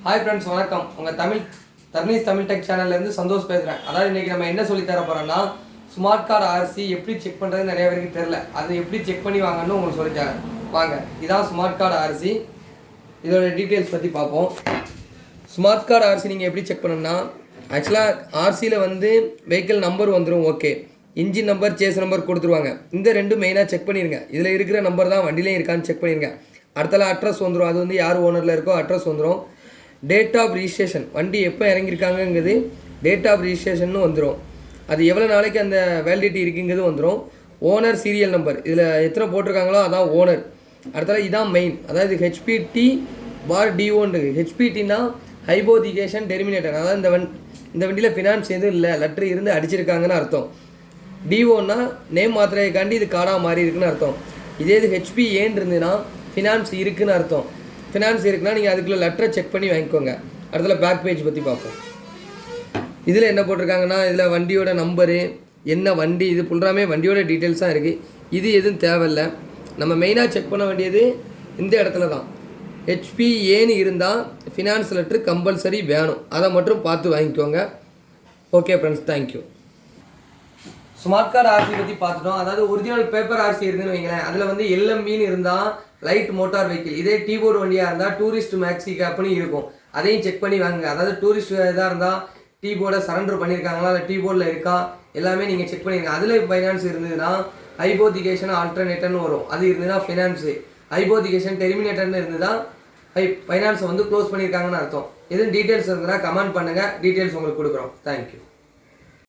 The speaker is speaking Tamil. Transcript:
ஹாய் ஃப்ரெண்ட்ஸ், வணக்கம். உங்கள் தர்னீஸ் தமிழ் டெக் சேனல்லேருந்து சந்தோஷ் பேசுகிறேன். அதாவது இன்றைக்கி நம்ம என்ன சொல்லி தர போகிறோம்னா, ஸ்மார்ட் கார்டு ஆர்சி எப்படி செக் பண்ணுறது நிறைய பேருக்கு தெரில. அது எப்படி செக் பண்ணி வாங்கன்னு உங்களுக்கு சொல்லித்தரேன். வாங்க, இதான் ஸ்மார்ட் கார்டு ஆர்சி. இதோட டீட்டெயில்ஸ் பற்றி பார்ப்போம். ஸ்மார்ட் கார்டு ஆர்சி நீங்கள் எப்படி செக் பண்ணணும்னா, ஆக்சுவலாக ஆர்சியில் வெஹிக்கிள் நம்பர் வந்துடும். Okay, engine number, chassis number கொடுத்துருவாங்க. இந்த ரெண்டும் மெயினாக செக் பண்ணிடுங்க. இதில் இருக்கிற நம்பர் தான் வண்டியிலே இருக்கான்னு செக் பண்ணிடுங்க. அடுத்தல அட்ரஸ் வந்துடும். அது யார் ஓனரில் இருக்கோ அட்ரஸ் வந்துடும். டேட் ஆஃப் ரிஜிஸ்ட்ரேஷன், வண்டி எப்போ இறங்கியிருக்காங்கங்கிறது டேட் ஆஃப் ரிஜிஸ்ட்ரேஷன் வந்துடும். அது எவ்வளோ நாளைக்கு அந்த வேலிடிட்டி இருக்குங்கிறது வந்துடும். ஓனர் சீரியல் நம்பர், இதில் எத்தனை போட்டிருக்காங்களோ அதான் ஓனர். அடுத்தது இதான் மெயின், அதாவது HPT/DOன்னு. ஹெச்பிடினா ஹைபோதிகேஷன் டெர்மினேட்டர். அதாவது இந்த வண்டியில் ஃபினான்ஸ் எதுவும் இல்லை, லெட்ரு இருந்து அடிச்சிருக்காங்கன்னு அர்த்தம். டிஓன்னா நேம் மாத்திரைக்காண்டி இது கார்டாக மாறி இருக்குன்னு அர்த்தம். இதே இது HPAன்னு இருந்ததுன்னா ஃபினான்ஸ் இருக்குன்னு அர்த்தம். ஃபினான்ஸ் இருக்குன்னா நீங்கள் அதுக்குள்ளே லெட்டரை செக் பண்ணி வாங்கிக்கோங்க. அடுத்தல பேக் பேஜ் பற்றி பார்ப்போம். இதில் என்ன போட்டிருக்காங்கன்னா, இதில் வண்டியோட நம்பரு, என்ன வண்டி, இது ஃபுல்லாமே வண்டியோட டீட்டெயில்ஸாக இருக்குது. இது எதுவும் தேவையில்லை. நம்ம மெயினாக செக் பண்ண வேண்டியது இந்த இடத்துல தான். HPAன்னு இருந்தால் ஃபினான்ஸ் லெட்ரு கம்பல்சரி வேணும். அதை மட்டும் பார்த்து வாங்கிக்கோங்க. Okay friends, thank you. Smart card RC பற்றி பார்த்துட்டோம். அதாவது ஒரிஜினல் பேப்பர் ஆர்சி இருக்குதுன்னு வைங்களேன். அதில் LMVன்னு இருந்தால் லைட் மோட்டார் வெஹிக்கிள். இதே டீபோர்டு வண்டியாக இருந்தால் டூரிஸ்ட் மேக்ஸி கேப்னு இருக்கும். அதையும் செக் பண்ணி வாங்குங்க. அதாவது டூரிஸ்ட் இதாக இருந்தால் டீபோர்டை சரண்டர் பண்ணியிருக்காங்களா, இல்லை டீபோர்டில் இருக்கா, எல்லாமே நீங்கள் செக் பண்ணிடுங்க. அதில் ஃபைனான்ஸ் இருந்ததுன்னா ஹைபோதிகேஷன் ஆல்டர்னேட்டர்னு வரும். அது இருந்ததுன்னா ஃபினான்ஸு. ஹைபோதிகேஷன் டெர்மினேட்டர்னு இருந்ததுன்னா ஃபைனான்ஸை க்ளோஸ் பண்ணியிருக்காங்கன்னு அர்த்தம். எதுவும் டீட்டெயில்ஸ் இருந்ததுன்னா கமெண்ட் பண்ணுங்கள். டீட்டெயில்ஸ் உங்களுக்கு கொடுக்குறோம். தேங்க்யூ.